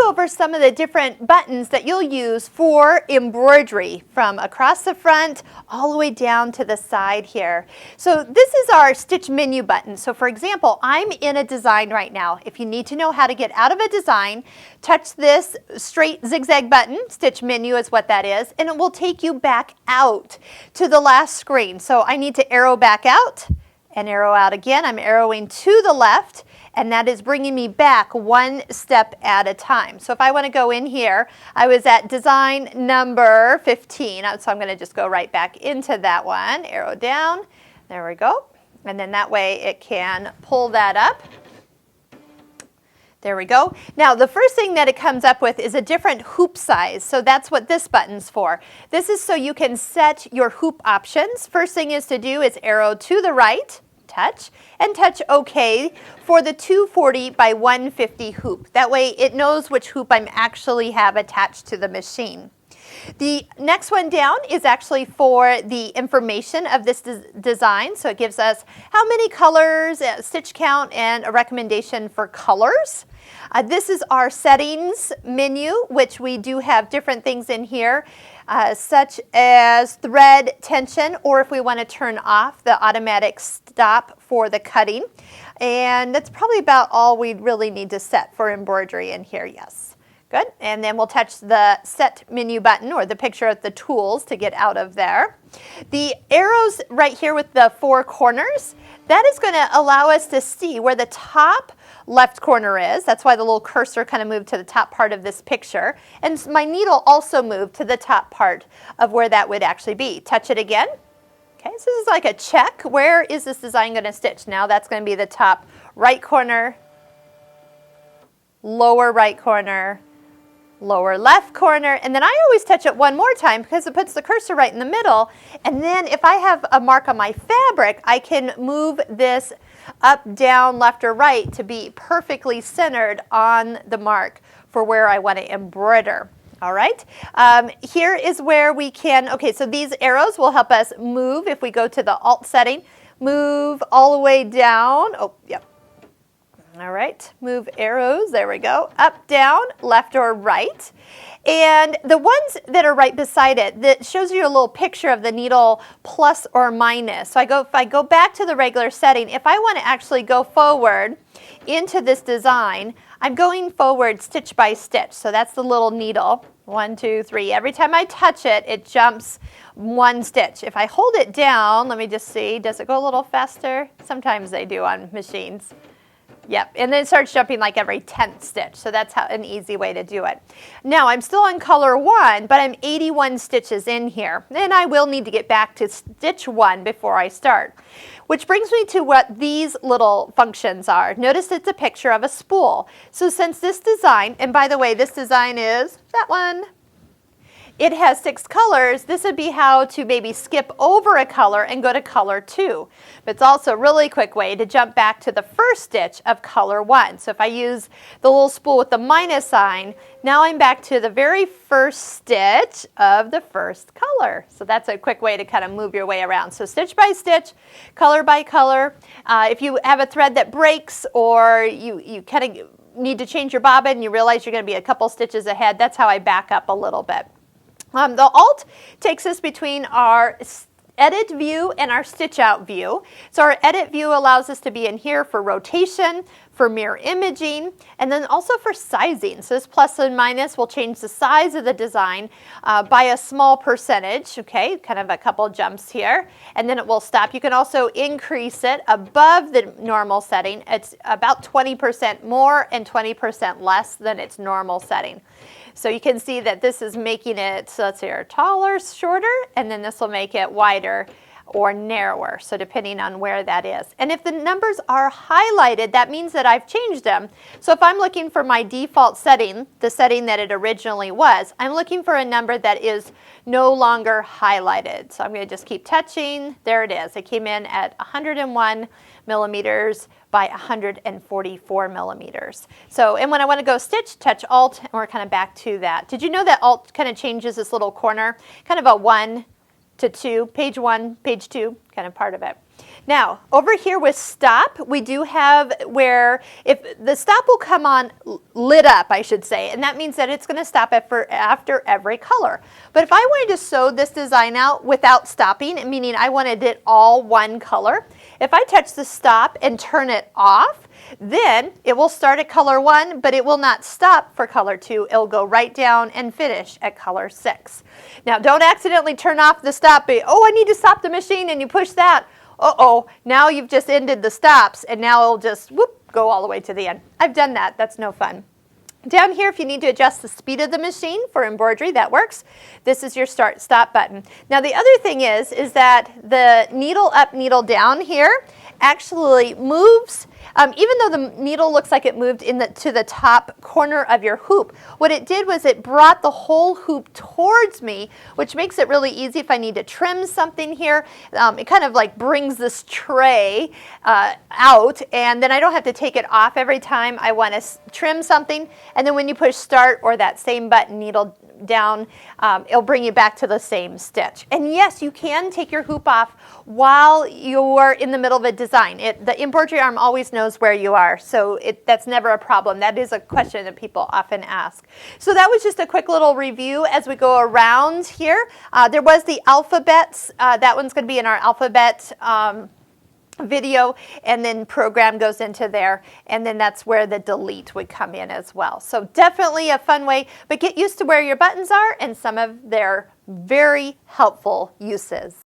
go over some of the different buttons that you'll use for embroidery from across the front all the way down to the side here. So this is our stitch menu button. So for example, I'm in a design right now. If you need to know how to get out of a design, touch this straight zigzag button. Stitch menu is what that is, and it will take you back out to the last screen. So I need to arrow back out and arrow out again. I'm arrowing to the left, and that is bringing me back one step at a time. So if I want to go in here, I was at design number 15, so I'm going to just go right back into that one, arrow down, there we go, and then that way it can pull that up. There we go. Now the first thing that it comes up with is a different hoop size, so that's what this button's for. This is so you can set your hoop options. First thing is to do is arrow to the right, touch, and touch OK for the 240 by 150 hoop. That way it knows which hoop I'm actually have attached to the machine. The next one down is actually for the information of this design. So it gives us how many colors, stitch count, and a recommendation for colors. This is our settings menu, which we do have different things in here, such as thread tension, or if we want to turn off the automatic stop for the cutting. And that's probably about all we really need to set for embroidery in here, yes. Good, and then we'll touch the set menu button or the picture of the tools to get out of there. The arrows right here with the 4 corners, that is going to allow us to see where the top left corner is. That's why the little cursor kind of moved to the top part of this picture. And my needle also moved to the top part of where that would actually be. Touch it again. Okay, so this is like a check. Where is this design going to stitch? Now that's going to be the top right corner, lower right corner, lower left corner, and then I always touch it one more time because it puts the cursor right in the middle. And then if I have a mark on my fabric, I can move this up, down, left, or right to be perfectly centered on the mark for where I want to embroider. All right, here is where we can, okay, so these arrows will help us move if we go to the Alt setting, move all the way down. Oh, yep. All right, move arrows, there we go, up, down, left, or right. And the ones that are right beside it, that shows you a little picture of the needle plus or minus. So if I go back to the regular setting, if I want to actually go forward into this design, I'm going forward stitch by stitch. So that's the little needle, 1, 2, 3. Every time I touch it, it jumps 1 stitch. If I hold it down, let me just see, does it go a little faster? Sometimes they do on machines. Yep, and then it starts jumping like every 10th stitch, so that's an easy way to do it. Now, I'm still on color 1, but I'm 81 stitches in here, and I will need to get back to stitch 1 before I start. Which brings me to what these little functions are. Notice it's a picture of a spool. So since this design, and by the way, this design is that one, it has 6 colors. This would be how to maybe skip over a color and go to color 2. But it's also a really quick way to jump back to the first stitch of color 1. So if I use the little spool with the minus sign, now I'm back to the very first stitch of the first color. So that's a quick way to kind of move your way around. So stitch by stitch, color by color. If you have a thread that breaks or you kind of need to change your bobbin and you realize you're going to be a couple stitches ahead, that's how I back up a little bit. The Alt takes us between our edit view and our stitch out view. So our edit view allows us to be in here for rotation, for mirror imaging, and then also for sizing. So this plus and minus will change the size of the design by a small percentage, okay, kind of a couple jumps here, and then it will stop. You can also increase it above the normal setting. It's about 20% more and 20% less than its normal setting. So you can see that this is making it, so let's say, taller, shorter, and then this will make it wider or narrower, so depending on where that is. And if the numbers are highlighted, that means that I've changed them. So if I'm looking for my default setting, the setting that it originally was, I'm looking for a number that is no longer highlighted. So I'm going to just keep touching. There it is. It came in at 101 millimeters by 144 millimeters. So, and when I want to go stitch, touch Alt, and we're kind of back to that. Did you know that Alt kind of changes this little corner, kind of a 1 to 2, page 1, page 2, kind of part of it. Now, over here with stop, we do have where if the stop will come on lit up, I should say, and that means that it's going to stop after every color. But if I wanted to sew this design out without stopping, meaning I wanted it all one color, if I touch the stop and turn it off, then it will start at color 1, but it will not stop for color 2. It'll go right down and finish at color 6. Now, don't accidentally turn off the stop. Oh, I need to stop the machine, and you push that. Uh-oh, now you've just ended the stops, and now it'll just whoop, go all the way to the end. I've done that. That's no fun. Down here, if you need to adjust the speed of the machine for embroidery, that works. This is your start-stop button. Now, the other thing is that the needle up, needle down here actually moves. Even though the needle looks like it moved to the top corner of your hoop, what it did was it brought the whole hoop towards me, which makes it really easy if I need to trim something here. It kind of like brings this tray out, and then I don't have to take it off every time I want to trim something. And then when you push start or that same button, needle down, it'll bring you back to the same stitch. And yes, you can take your hoop off while you're in the middle of a design. The embroidery arm always knows where you are, so that's never a problem. That is a question that people often ask. So that was just a quick little review as we go around here. There was the alphabets. That one's going to be in our alphabet video, and then program goes into there, and then that's where the delete would come in as well. So definitely a fun way, but get used to where your buttons are and some of their very helpful uses.